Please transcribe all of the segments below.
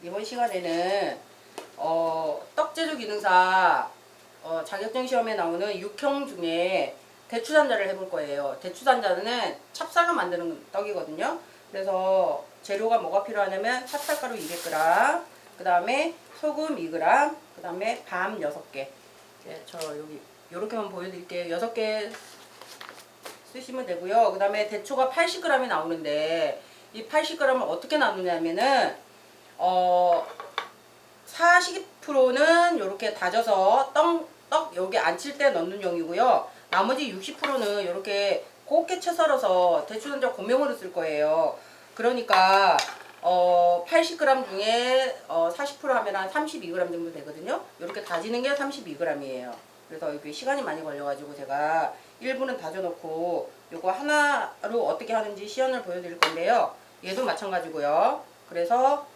이번 시간에는 떡제조 기능사 자격증 시험에 나오는 6형 중에 대추단자를 해볼 거예요. 대추단자는 찹쌀로 만드는 떡이거든요. 그래서 재료가 뭐가 필요하냐면 찹쌀가루 200g, 그 다음에 소금 2g, 그 다음에 밤 6개. 저 여기 이렇게만 보여드릴게요. 6개 쓰시면 되고요. 그 다음에 대추가 80g이 나오는데 이 80g을 어떻게 나누냐면은 40%는 이렇게 다져서 떡 여기 앉힐 때 넣는 용이고요. 나머지 60%는 이렇게 곱게 채 썰어서 대추단자 고명으로 쓸 거예요. 그러니까 80g 중에 40% 하면 한 32g 정도 되거든요. 이렇게 다지는 게 32g이에요. 그래서 이게 시간이 많이 걸려가지고 제가 1분은 다져놓고 요거 하나로 어떻게 하는지 시연을 보여드릴 건데요. 얘도 마찬가지고요. 그래서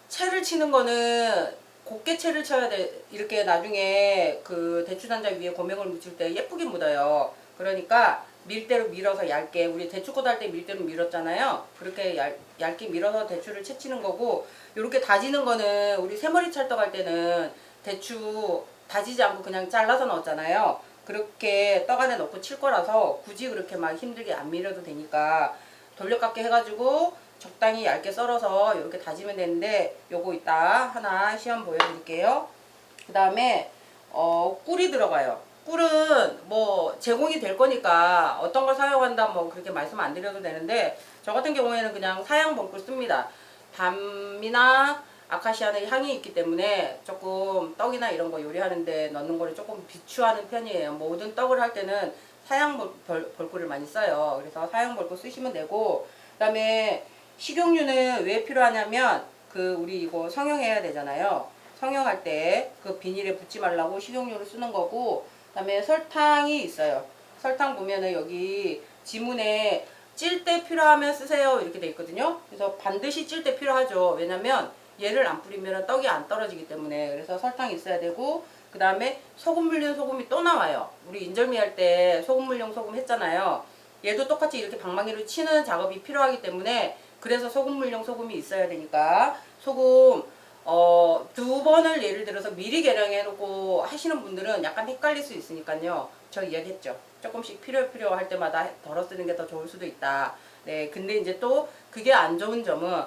채를 치는 거는 곱게 채를 쳐야 돼. 이렇게 나중에 그 대추단자 위에 고명을 묻힐 때 예쁘게 묻어요. 그러니까 밀대로 밀어서 얇게, 우리 대추꽃 할 때 밀대로 밀었잖아요. 그렇게 얇게 밀어서 대추를 채치는 거고, 이렇게 다지는 거는 우리 새머리 찰떡 할 때는 대추 다지지 않고 그냥 잘라서 넣었잖아요. 그렇게 떡 안에 넣고 칠 거라서 굳이 그렇게 막 힘들게 안 밀어도 되니까 돌려깎기 해가지고 적당히 얇게 썰어서 이렇게 다지면 되는데, 요거 이따 하나 시험 보여드릴게요. 그 다음에 꿀이 들어가요. 꿀은 뭐 제공이 될 거니까 어떤 걸 사용한다 뭐 그렇게 말씀 안 드려도 되는데, 저 같은 경우에는 그냥 사양벌꿀 씁니다. 밤이나 아카시아는 향이 있기 때문에 조금 떡이나 이런 거 요리하는데 넣는 거를 조금 비추하는 편이에요. 모든 떡을 할 때는 사양벌꿀을 많이 써요. 그래서 사양벌꿀 쓰시면 되고, 그 다음에 식용유는 왜 필요하냐면 우리 이거 성형해야 되잖아요. 성형할 때 그 비닐에 붙지 말라고 식용유를 쓰는 거고, 그 다음에 설탕이 있어요. 설탕 보면은 여기 지문에 찔 때 필요하면 쓰세요 이렇게 돼 있거든요. 그래서 반드시 찔 때 필요하죠. 왜냐면 얘를 안 뿌리면 떡이 안 떨어지기 때문에. 그래서 설탕이 있어야 되고, 그 다음에 소금 물린 소금이 또 나와요. 우리 인절미 할 때 소금 물린 소금 했잖아요. 얘도 똑같이 이렇게 방망이로 치는 작업이 필요하기 때문에, 그래서 소금 물용 소금이 있어야 되니까 소금 2번을 예를 들어서 미리 계량해 놓고 하시는 분들은 약간 헷갈릴 수 있으니까요. 저 이야기했죠. 조금씩 필요할 때마다 덜어 쓰는 게 더 좋을 수도 있다. 네, 근데 이제 또 그게 안 좋은 점은,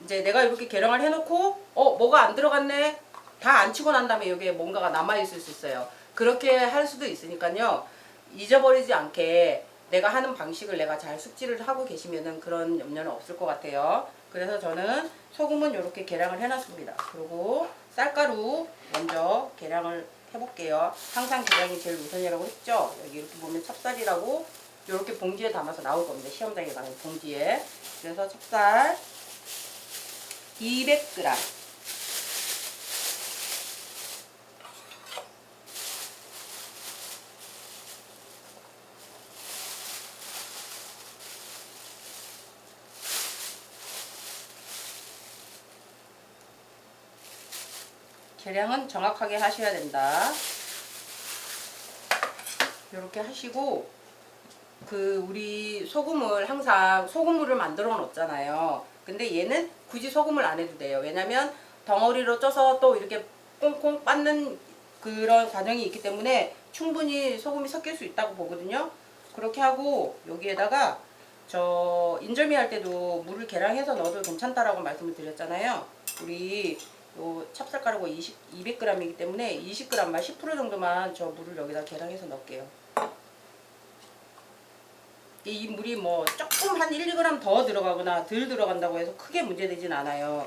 이제 내가 이렇게 계량을 해 놓고 뭐가 안 들어갔네, 다 안 치고 난 다음에 여기에 뭔가가 남아 있을 수 있어요. 그렇게 할 수도 있으니까요. 잊어버리지 않게 내가 하는 방식을 내가 잘 숙지를 하고 계시면은 그런 염려는 없을 것 같아요. 그래서 저는 소금은 이렇게 계량을 해놨습니다. 그리고 쌀가루 먼저 계량을 해볼게요. 항상 계량이 제일 우선이라고 했죠. 여기 이렇게 보면 찹쌀이라고 이렇게 봉지에 담아서 나올 겁니다. 시험장에 가는 봉지에. 그래서 찹쌀 200g, 계량은 정확하게 하셔야 된다. 이렇게 하시고, 우리 소금을 항상 소금물을 만들어 놓잖아요. 근데 얘는 굳이 소금을 안 해도 돼요. 왜냐면 덩어리로 쪄서 또 이렇게 꽁꽁 빻는 그런 과정이 있기 때문에 충분히 소금이 섞일 수 있다고 보거든요. 그렇게 하고 여기에다가 저 인절미 할 때도 물을 계량해서 넣어도 괜찮다라고 말씀을 드렸잖아요. 우리 요 찹쌀가루가 200g이기 때문에 20g만 10% 정도만 저 물을 여기다 계량해서 넣을게요. 이 물이 뭐 조금 한 1, 2g 더 들어가거나 덜 들어간다고 해서 크게 문제되진 않아요.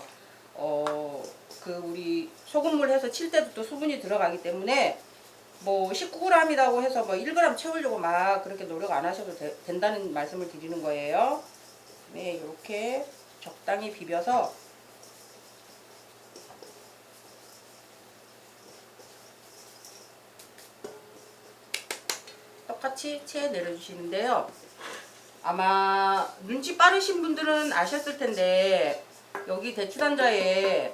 우리 소금물 해서 칠 때도 또 수분이 들어가기 때문에 뭐 19g이라고 해서 뭐 1g 채우려고 막 그렇게 노력 안 하셔도 된다는 말씀을 드리는 거예요. 네, 이렇게 적당히 비벼서 똑같이 채 내려주시는데요. 아마 눈치 빠르신 분들은 아셨을 텐데 여기 대추단자에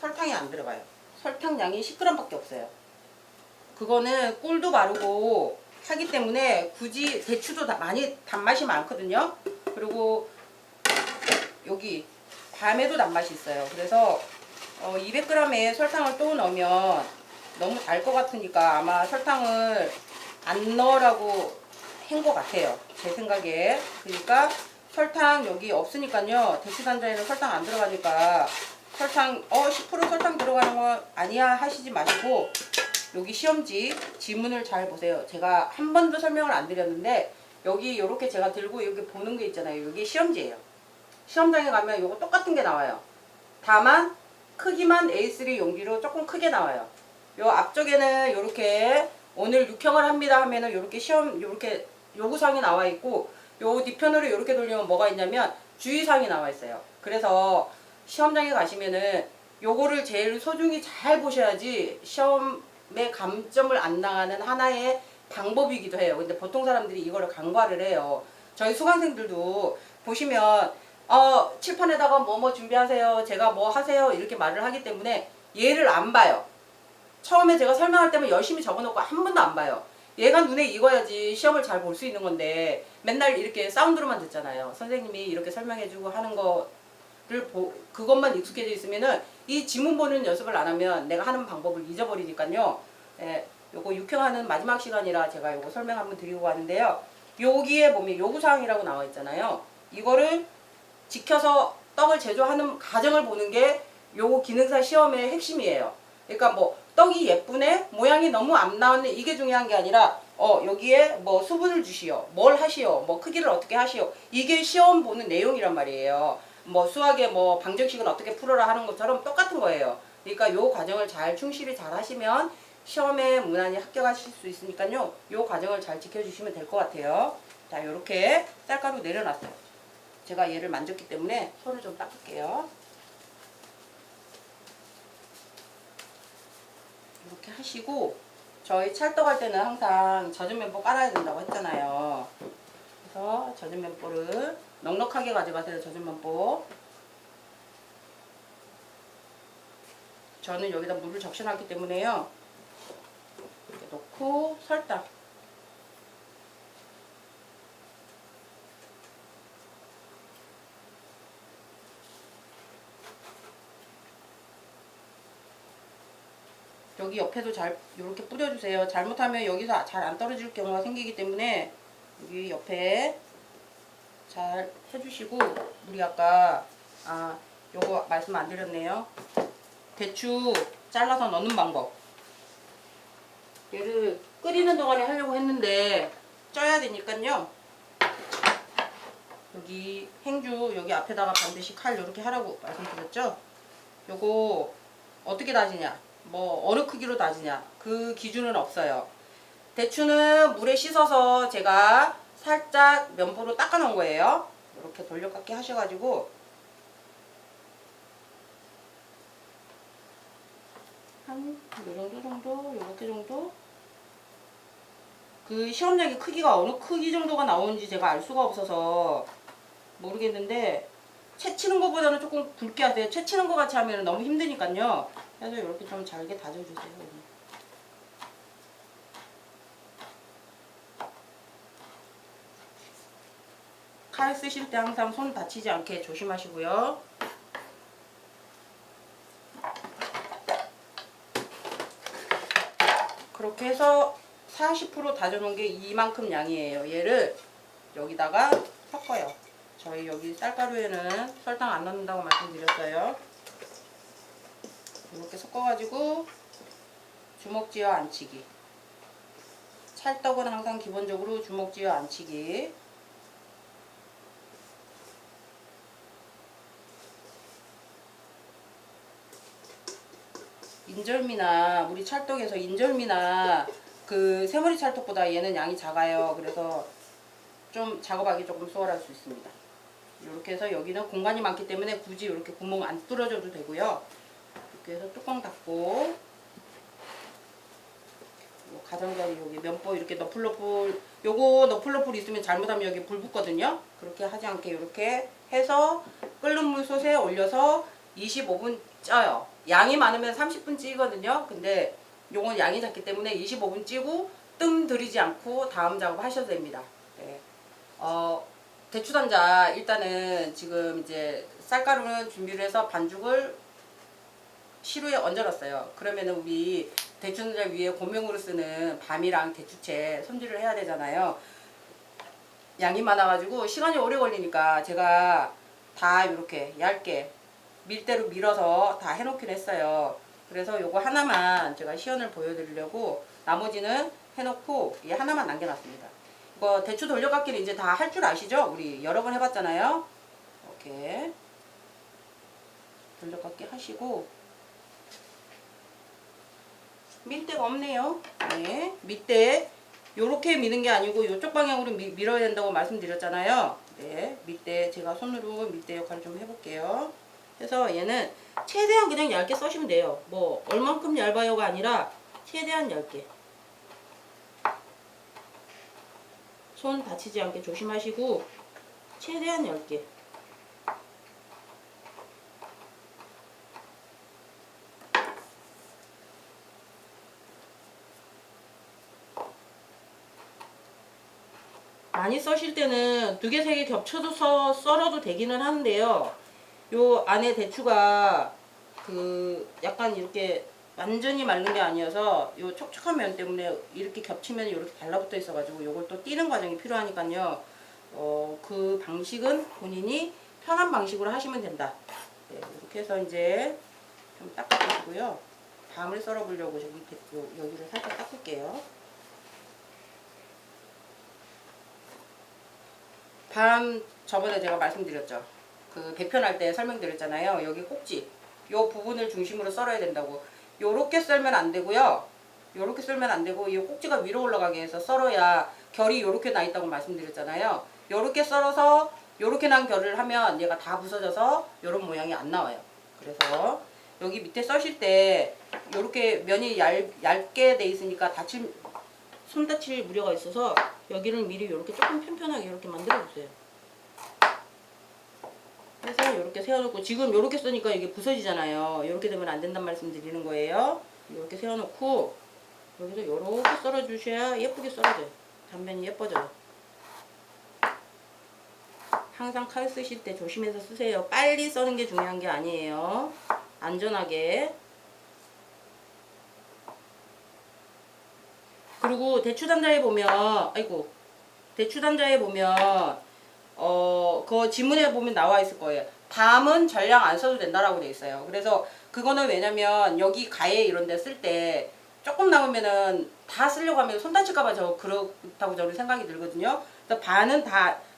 설탕이 안 들어가요. 설탕 양이 10g밖에 없어요. 그거는 꿀도 바르고 하기 때문에 굳이, 대추도 많이 단맛이 많거든요. 그리고 여기 밤에도 단맛이 있어요. 그래서 200g에 설탕을 또 넣으면 너무 달 것 같으니까 아마 설탕을 안 넣으라고 한 것 같아요. 제 생각에. 그러니까 설탕 여기 없으니까요. 대추단자에는 설탕 안 들어가니까 설탕 10% 설탕 들어가는 거 아니야 하시지 마시고 여기 시험지 지문을 잘 보세요. 제가 한 번도 설명을 안 드렸는데 여기 이렇게 제가 들고 여기 보는 게 있잖아요. 이게 시험지예요. 시험장에 가면 이거 똑같은 게 나와요. 다만 크기만 A3 용기로 조금 크게 나와요. 요 앞쪽에는 이렇게 오늘 육형을 합니다 하면은 이렇게 이렇게 요구사항이 나와 있고 요 뒤편으로 이렇게 돌리면 뭐가 있냐면 주의사항이 나와 있어요. 그래서 시험장에 가시면은 요거를 제일 소중히 잘 보셔야지 시험에 감점을 안 당하는 하나의 방법이기도 해요. 근데 보통 사람들이 이거를 간과를 해요. 저희 수강생들도 보시면 칠판에다가 뭐 준비하세요. 제가 뭐 하세요. 이렇게 말을 하기 때문에 얘를 안 봐요. 처음에 제가 설명할 때만 열심히 적어놓고 한 번도 안 봐요. 얘가 눈에 익어야지 시험을 잘 볼 수 있는 건데 맨날 이렇게 사운드로만 듣잖아요. 선생님이 이렇게 설명해주고 하는 거를 그것만 익숙해져 있으면은 이 지문 보는 연습을 안 하면 내가 하는 방법을 잊어버리니까요. 요거 육형하는 마지막 시간이라 제가 요거 설명 한번 드리고 가는데요. 여기에 보면 요구사항이라고 나와 있잖아요. 이거를 지켜서 떡을 제조하는 과정을 보는 게 요거 기능사 시험의 핵심이에요. 그러니까 뭐 떡이 예쁘네, 모양이 너무 안 나왔네, 이게 중요한 게 아니라 여기에 뭐 수분을 주시오, 뭘 하시오, 뭐 크기를 어떻게 하시오, 이게 시험 보는 내용이란 말이에요. 뭐 수학의 뭐 방정식은 어떻게 풀어라 하는 것처럼 똑같은 거예요. 그러니까 요 과정을 충실히 잘 하시면 시험에 무난히 합격하실 수 있으니까요. 요 과정을 잘 지켜주시면 될 것 같아요. 자, 요렇게 쌀가루 내려놨어요. 제가 얘를 만졌기 때문에 손을 좀 닦을게요. 이렇게 하시고 저희 찰떡 할 때는 항상 젖은 면보 깔아야 된다고 했잖아요. 그래서 젖은 면보를 넉넉하게 가져가세요. 젖은 면보. 저는 여기다 물을 적셔놨기 때문에요. 이렇게 넣고 설탕. 여기 옆에도 잘 이렇게 뿌려주세요. 잘못하면 여기서 잘 안 떨어질 경우가 생기기 때문에 여기 옆에 잘 해주시고, 우리 아까 요거 말씀 안 드렸네요. 대추 잘라서 넣는 방법. 얘를 끓이는 동안에 하려고 했는데 쪄야 되니까요. 여기 행주 여기 앞에다가 반드시 칼 이렇게 하라고 말씀드렸죠. 요거 어떻게 다지냐, 뭐 어느 크기로 다지냐, 그 기준은 없어요. 대추는 물에 씻어서 제가 살짝 면보로 닦아 놓은 거예요. 이렇게 돌려깎기 하셔가지고 한 요 정도 요렇게 정도. 그 시험장의 크기가 어느 크기 정도가 나오는지 제가 알 수가 없어서 모르겠는데, 채치는 것보다는 조금 굵게 하세요. 채치는 것 같이 하면 너무 힘드니까요. 그래서 이렇게 좀 잘게 다져주세요. 칼 쓰실 때 항상 손 다치지 않게 조심하시고요. 그렇게 해서 40% 다져놓은 게 이만큼 양이에요. 얘를 여기다가 섞어요. 저희 여기 쌀가루에는 설탕 안 넣는다고 말씀드렸어요. 이렇게 섞어가지고 주먹쥐어 안치기. 찰떡은 항상 기본적으로 주먹쥐어 안치기. 인절미나 우리 찰떡에서 인절미나 그 새머리 찰떡보다 얘는 양이 작아요. 그래서 좀 작업하기 조금 수월할 수 있습니다. 이렇게 해서 여기는 공간이 많기 때문에 굳이 이렇게 구멍 안 뚫어줘도 되고요. 이렇게 해서 뚜껑 닫고 가장자리 여기 면보 이렇게 너플너플, 요거 너플너플 있으면 잘못하면 여기 불 붙거든요. 그렇게 하지 않게 이렇게 해서 끓는 물 솥에 올려서 25분 쪄요. 양이 많으면 30분 찌거든요. 근데 요건 양이 작기 때문에 25분 찌고 뜸 들이지 않고 다음 작업 하셔도 됩니다. 네. 대추단자 일단은 지금 이제 쌀가루는 준비를 해서 반죽을 시루에 얹어놨어요. 그러면은 우리 대추단자 위에 고명으로 쓰는 밤이랑 대추채 손질을 해야 되잖아요. 양이 많아가지고 시간이 오래 걸리니까 제가 다 이렇게 얇게 밀대로 밀어서 다 해놓긴 했어요. 그래서 요거 하나만 제가 시연을 보여드리려고 나머지는 해놓고 얘 하나만 남겨놨습니다. 이거 대추 돌려깎기는 이제 다 할 줄 아시죠? 우리 여러 번 해봤잖아요. 이렇게 돌려깎기 하시고 밀대가 없네요. 네, 밀대 요렇게 미는 게 아니고 요쪽 방향으로 밀어야 된다고 말씀드렸잖아요. 네, 밀대 제가 손으로 밀대 역할을 좀 해볼게요. 그래서 얘는 최대한 그냥 얇게 써시면 돼요. 뭐 얼만큼 얇아요가 아니라 최대한 얇게. 손 다치지 않게 조심하시고 최대한 얇게. 많이 써실 때는 2개, 3개 겹쳐서 썰어도 되기는 하는데요. 요 안에 대추가 그 약간 이렇게 완전히 마른 게 아니어서 요 촉촉한 면 때문에 이렇게 겹치면 이렇게 달라붙어 있어가지고 요걸 또 띄는 과정이 필요하니까요. 그 방식은 본인이 편한 방식으로 하시면 된다. 네, 이렇게 해서 이제 좀 닦아주시고요. 밤을 썰어보려고 여기를 살짝 닦을게요. 밤 저번에 제가 말씀드렸죠. 그 배편할 때 설명드렸잖아요. 여기 꼭지 요 부분을 중심으로 썰어야 된다고. 요렇게 썰면 안 되고요. 요렇게 썰면 안 되고 이 꼭지가 위로 올라가게 해서 썰어야 결이 요렇게 나 있다고 말씀드렸잖아요. 요렇게 썰어서 요렇게 난 결을 하면 얘가 다 부서져서 요런 모양이 안 나와요. 그래서 여기 밑에 써실 때 요렇게 면이 얇게 돼 있으니까 손 다칠 우려가 있어서 여기를 미리 이렇게 조금 편편하게 이렇게 만들어 주세요. 그래서 이렇게 세워놓고 지금 이렇게 쓰니까 이게 부서지잖아요. 이렇게 되면 안 된단 말씀 드리는 거예요. 이렇게 세워놓고 여기서 이렇게 썰어 주셔야 예쁘게 썰어져요. 단면이 예뻐져요. 항상 칼 쓰실 때 조심해서 쓰세요. 빨리 써는 게 중요한 게 아니에요. 안전하게. 그리고 대추단자에 보면 대추단자에 보면 그 지문에 보면 나와 있을 거예요. 밤은 전량 안 써도 된다라고 돼 있어요. 그래서 그거는 왜냐면 여기 가해 이런 데 쓸 때 조금 남으면은 다 쓰려고 하면 손 다칠까봐 그렇다고 저는 생각이 들거든요. 그래서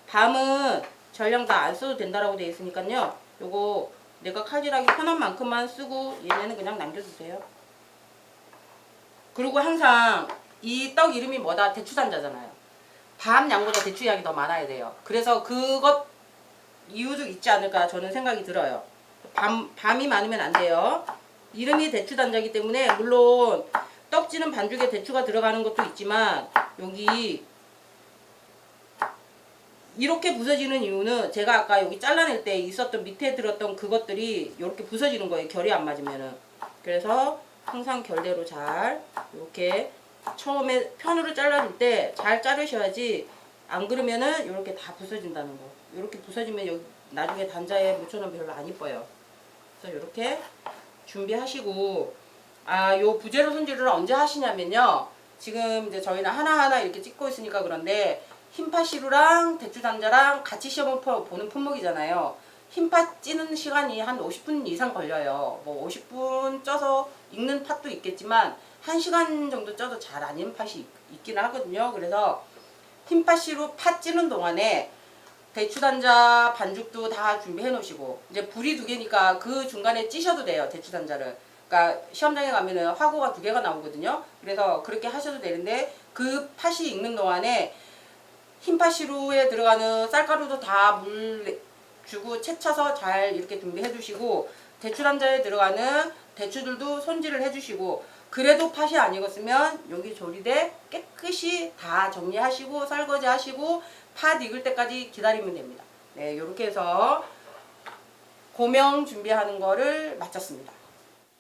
밤은 전량 다 안 써도 된다라고 돼 있으니까요. 요거 내가 칼질하기 편한 만큼만 쓰고 얘네는 그냥 남겨주세요. 그리고 항상 이 떡 이름이 뭐다? 대추단자잖아요. 밤 양보다 대추 양이 더 많아야 돼요. 그래서 그것 이유도 있지 않을까 저는 생각이 들어요. 밤이 많으면 안 돼요. 이름이 대추단자이기 때문에 물론 떡지는 반죽에 대추가 들어가는 것도 있지만 여기 이렇게 부서지는 이유는 제가 아까 여기 잘라낼 때 있었던 밑에 들었던 그것들이 이렇게 부서지는 거예요. 결이 안 맞으면은. 그래서 항상 결대로 잘 이렇게 처음에 편으로 잘라줄 때 잘 자르셔야지 안 그러면은 이렇게 다 부서진다는 거. 이렇게 부서지면 여기 나중에 단자에 묻혀놓으면 별로 안 이뻐요. 그래서 이렇게 준비하시고 요 부재료 손질을 언제 하시냐면요. 지금 이제 저희는 하나하나 이렇게 찍고 있으니까 그런데 흰팥시루랑 대추단자랑 같이 시험을 보는 품목이잖아요. 흰팥 찌는 시간이 한 50분 이상 걸려요. 뭐 50분 쪄서 익는 팥도 있겠지만 1시간 정도 쪄도 잘 안 익는 팥이 있기는 하거든요. 그래서 흰팥시루 팥 찌는 동안에 대추단자 반죽도 다 준비해 놓으시고 이제 불이 2개니까 그 중간에 찌셔도 돼요. 대추단자를. 그러니까 시험장에 가면은 화고가 2개가 나오거든요. 그래서 그렇게 하셔도 되는데 그 팥이 익는 동안에 흰팥시루에 들어가는 쌀가루도 다 물 주고 채쳐서 잘 이렇게 준비해 주시고 대추단자에 들어가는 대추들도 손질을 해 주시고 그래도 팥이 안 익었으면 여기 조리대 깨끗이 다 정리하시고 설거지 하시고 팥 익을 때까지 기다리면 됩니다. 네, 이렇게 해서 고명 준비하는 거를 마쳤습니다.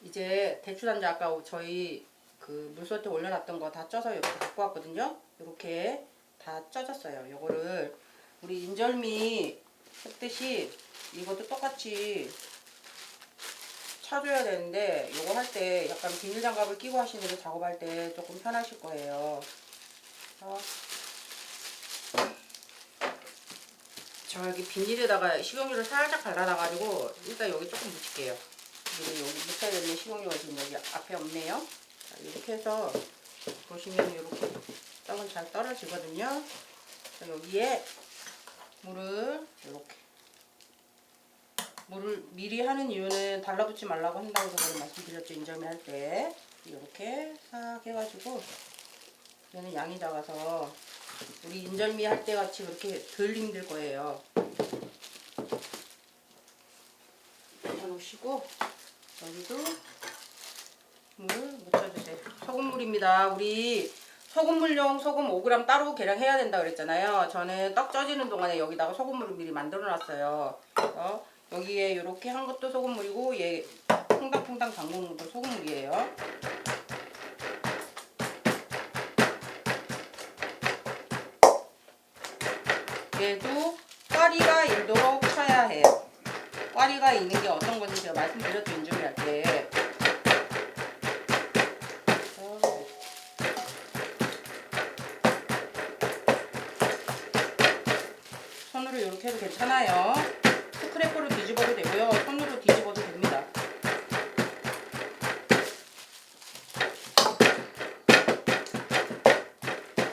이제 대추단자 아까 저희 그 물솥에 올려놨던 거 다 쪄서 이렇게 갖고 왔거든요. 이렇게 다 쪄졌어요. 요거를 우리 인절미 했듯이 이것도 똑같이 차줘야 되는데 요거 할 때 약간 비닐 장갑을 끼고 하시는 게 작업할 때 조금 편하실 거예요. 저기 비닐에다가 식용유를 살짝 발라놔가지고 일단 여기 조금 묻힐게요. 여기 묻혀야 되는 식용유가 지금 여기 앞에 없네요. 자, 이렇게 해서 보시면 이렇게 떡은 잘 떨어지거든요. 자, 여기에 물을 미리 하는 이유는 달라붙지 말라고 한다고 저번에 말씀드렸죠. 인절미 할 때 이렇게 싹 해가지고 얘는 양이 작아서 우리 인절미 할 때 같이 그렇게 덜 힘들 거예요. 놓으시고 여기도 물 묻혀주세요. 소금물입니다. 우리 소금물용 소금 5g 따로 계량해야 된다 그랬잖아요. 저는 떡 쪄지는 동안에 여기다가 소금물을 미리 만들어 놨어요. 여기에 이렇게 한 것도 소금물이고 얘 퐁당퐁당 담그는 것도 소금물이에요. 얘도 꽈리가 있도록 쳐야 해요. 꽈리가 있는 게 어떤 건지 제가 말씀드렸죠. 인절미 할 때. 손으로 이렇게 해도 괜찮아요. 스크래퍼로 뒤집어도 되고요. 손으로 뒤집어도 됩니다.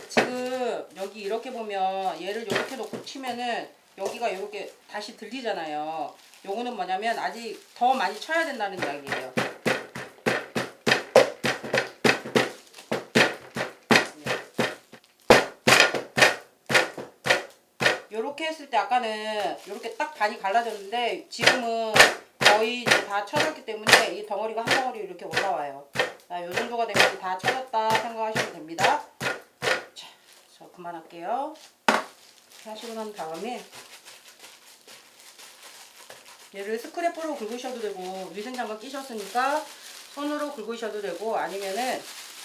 지금 여기 이렇게 보면 얘를 이렇게 놓고 치면은 여기가 이렇게 다시 들리잖아요. 요거는 뭐냐면 아직 더 많이 쳐야 된다는 이야기예요. 요렇게 했을 때 아까는 요렇게 딱 반이 갈라졌는데 지금은 거의 다 쳐졌기 때문에 이 덩어리가 한 덩어리 이렇게 올라와요. 자, 요 정도가 되면 다 쳐졌다 생각하시면 됩니다. 자, 저 그만할게요. 이렇게 하시고 난 다음에 얘를 스크래퍼로 긁으셔도 되고 위생장갑 끼셨으니까 손으로 긁으셔도 되고 아니면은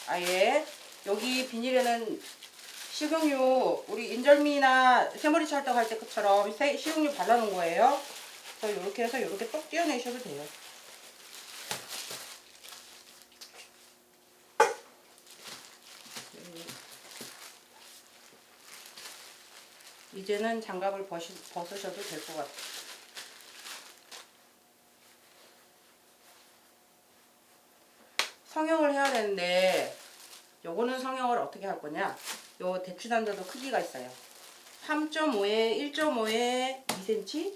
아예 여기 비닐에는 식용유 우리 인절미나 새머리 찰떡 할 때처럼 식용유 발라놓은 거예요. 그래서 이렇게 해서 이렇게 똑 떼어내셔도 돼요. 이제는 장갑을 벗으셔도 될 것 같아요. 성형을 해야 되는데 요거는 성형을 어떻게 할 거냐, 요 대추단자도 크기가 있어요. 3.5에 1.5에 2cm,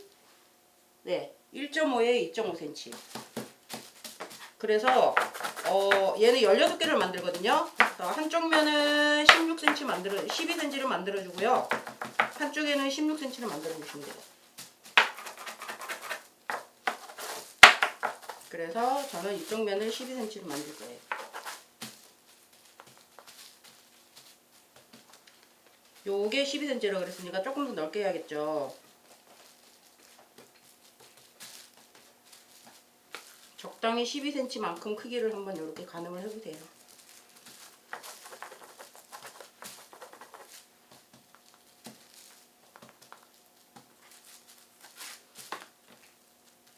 네 1.5에 2.5cm. 그래서 얘는 16개를 만들거든요. 한쪽 면은 16cm 12cm를 만들어 주고요. 한쪽에는 16cm를 만들어 주시면 돼요. 그래서 저는 이쪽 면을 12cm를 만들 거예요. 요게 12cm라고 그랬으니까 조금 더 넓게 해야겠죠. 적당히 12cm만큼 크기를 한번 이렇게 가늠을 해보세요.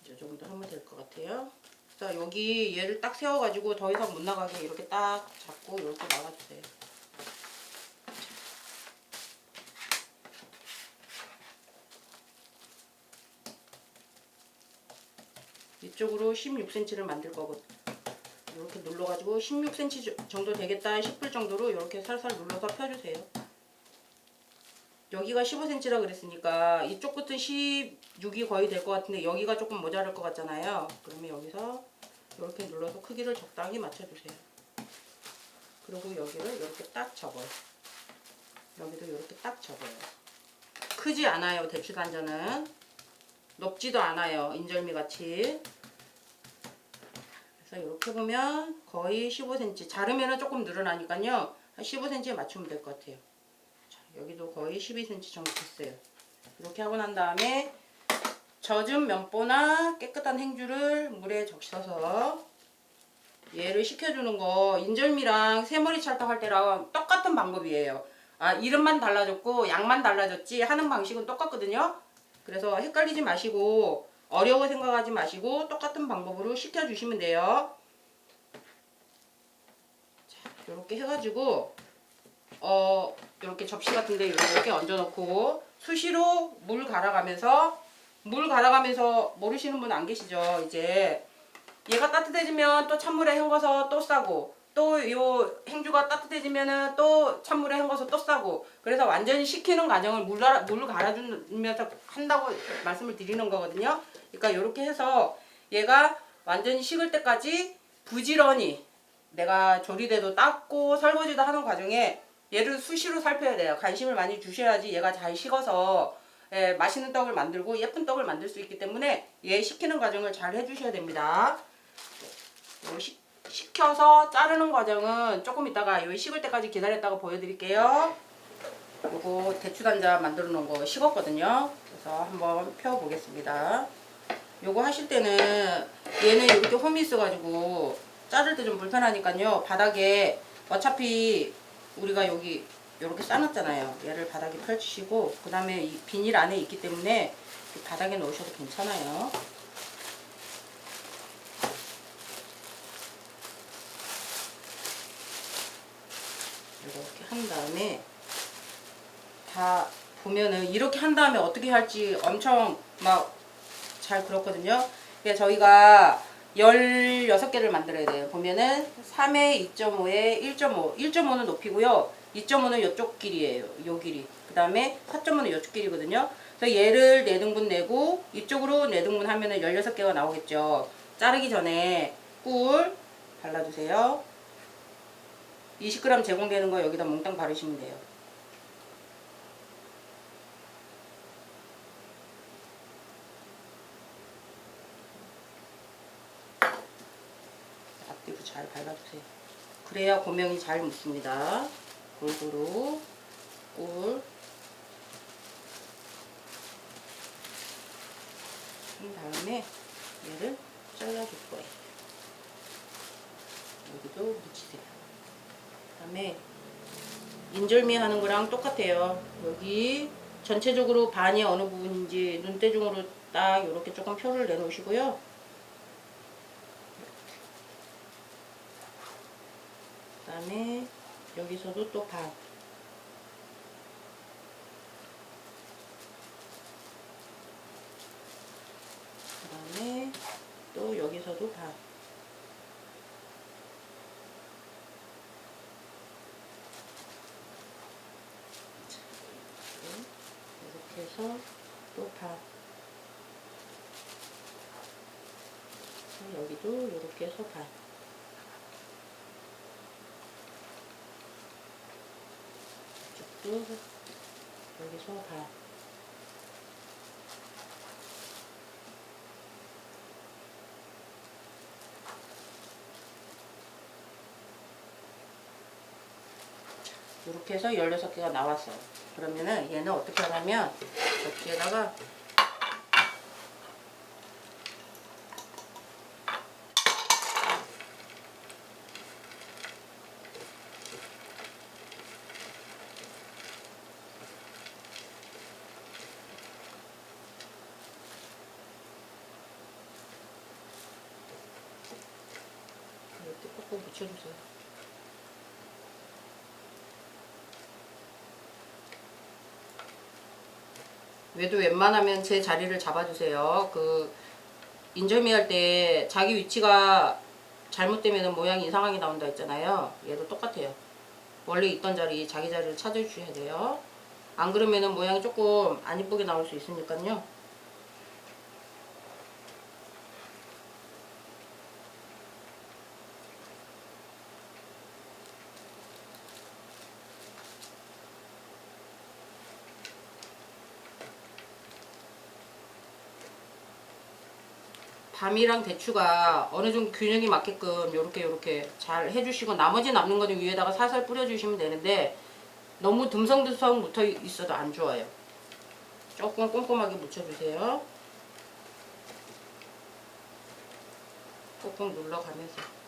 이 정도 하면 될 것 같아요. 자, 여기 얘를 딱 세워가지고 더 이상 못 나가게 이렇게 딱 잡고 이렇게 막아주세요. 이쪽으로 16cm를 만들 거거든요. 이렇게 눌러가지고 16cm 정도 되겠다 싶을 정도로 이렇게 살살 눌러서 펴주세요. 여기가 15cm라 그랬으니까 이쪽 끝은 16이 거의 될 것 같은데 여기가 조금 모자랄 것 같잖아요. 그러면 여기서 이렇게 눌러서 크기를 적당히 맞춰주세요. 그리고 여기를 이렇게 딱 접어요. 여기도 이렇게 딱 접어요. 크지 않아요. 대추단자는 높지도 않아요. 인절미 같이. 그래서 이렇게 보면 거의 15cm. 자르면 조금 늘어나니까요. 한 15cm에 맞추면 될 것 같아요. 자, 여기도 거의 12cm 정도 됐어요. 이렇게 하고 난 다음에 젖은 면보나 깨끗한 행주를 물에 적셔서 얘를 식혀주는 거 인절미랑 새머리 찰떡 할 때랑 똑같은 방법이에요. 이름만 달라졌고 양만 달라졌지 하는 방식은 똑같거든요. 그래서 헷갈리지 마시고 어려워 생각하지 마시고 똑같은 방법으로 식혀주시면 돼요. 자, 이렇게 해가지고 이렇게 접시 같은데 이렇게 얹어놓고 수시로 물 갈아가면서 모르시는 분 안 계시죠? 이제 얘가 따뜻해지면 또 찬물에 헹궈서 또 싸고 또 요 행주가 따뜻해지면은 또 찬물에 헹궈서 또 싸고 그래서 완전히 식히는 과정을 물 갈아주면서 한다고 말씀을 드리는 거거든요. 그러니까 이렇게 해서 얘가 완전히 식을 때까지 부지런히 내가 조리대도 닦고 설거지도 하는 과정에 얘를 수시로 살펴야 돼요. 관심을 많이 주셔야지 얘가 잘 식어서 맛있는 떡을 만들고 예쁜 떡을 만들 수 있기 때문에 얘 식히는 과정을 잘 해주셔야 됩니다. 식혀서 자르는 과정은 조금 이따가 요 식을 때까지 기다렸다가 보여드릴게요. 요거 대추단자 만들어 놓은 거 식었거든요. 그래서 한번 펴 보겠습니다. 요거 하실 때는 얘는 이렇게 홈이 있어가지고 자를 때 좀 불편하니까요. 바닥에 어차피 우리가 여기 이렇게 싸놨잖아요. 얘를 바닥에 펼치시고 그 다음에 이 비닐 안에 있기 때문에 바닥에 놓으셔도 괜찮아요. 이렇게 한 다음에 다 보면은 이렇게 한 다음에 어떻게 할지 엄청 막 잘 그렇거든요. 그래서 저희가 16개를 만들어야 돼요. 보면은 3에 2.5에 1.5 1.5는 높이고요. 2.5는 이쪽 길이에요. 요 길이. 그 다음에 4.5는 이쪽 길이거든요. 그래서 얘를 4등분 내고 이쪽으로 4등분 하면은 16개가 나오겠죠. 자르기 전에 꿀 발라주세요. 20g 제공되는 거 여기다 몽땅 바르시면 돼요. 앞뒤로 잘 발라주세요. 그래야 고명이 잘 묻습니다. 골고루 꿀 한 다음에 얘를 잘라줄 거예요. 여기도 묻히세요. 그 다음에 인절미 하는 거랑 똑같아요. 여기 전체적으로 반이 어느 부분인지 눈대중으로 딱 이렇게 조금 표를 내놓으시고요. 그 다음에 여기서도 또 반. 그 다음에 또 여기서도 반. 이렇게 해서 또 반. 여기도 이렇게 해서 반. 이쪽도 여기서 반. 이렇게 해서 16개가 나왔어요. 그러면은 얘는 어떻게 하냐면 접시에다가 이렇게 꾹꾹 묻혀주세요. 외도 웬만하면 제 자리를 잡아주세요. 그 인절미 할 때 자기 위치가 잘못되면 모양이 이상하게 나온다 했잖아요. 얘도 똑같아요. 원래 있던 자리, 자기 자리를 찾아주셔야 돼요. 안 그러면은 모양이 조금 안 이쁘게 나올 수 있으니까요. 밤이랑 대추가 어느 정도 균형이 맞게끔 요렇게 잘 해주시고 나머지 남는 거는 위에다가 살살 뿌려주시면 되는데 너무 듬성듬성 묻어 있어도 안 좋아요. 조금 꼼꼼하게 묻혀주세요. 꾹꾹 눌러가면서.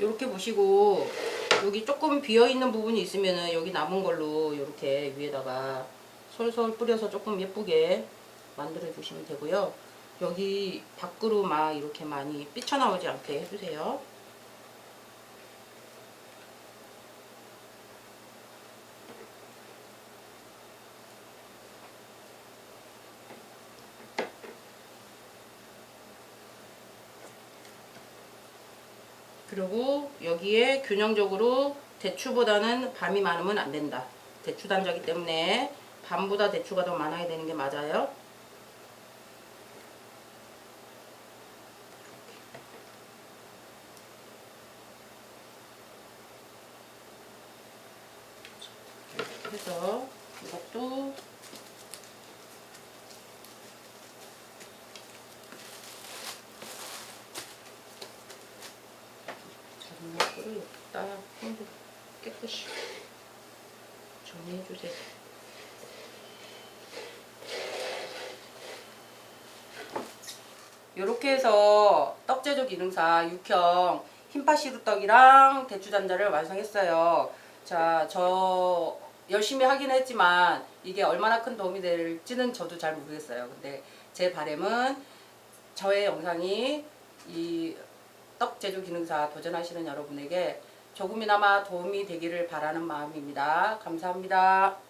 이렇게 보시고 여기 조금 비어있는 부분이 있으면은 여기 남은 걸로 이렇게 위에다가 솔솔 뿌려서 조금 예쁘게 만들어 주시면 되고요. 여기 밖으로 막 이렇게 많이 삐쳐나오지 않게 해주세요. 그리고 여기에 균형적으로 대추보다는 밤이 많으면 안 된다. 대추 단자기 때문에 밤보다 대추가 더 많아야 되는 게 맞아요. 그래서 이것도 작은 거를 여기다 손도 깨끗이 정리해주세요. 이렇게 해서 떡제조 기능사 육형 흰파시루떡이랑 대추단자를 완성했어요. 자, 저 열심히 하긴 했지만 이게 얼마나 큰 도움이 될지는 저도 잘 모르겠어요. 근데 제 바람은 저의 영상이 이 떡제조 기능사 도전하시는 여러분에게 조금이나마 도움이 되기를 바라는 마음입니다. 감사합니다.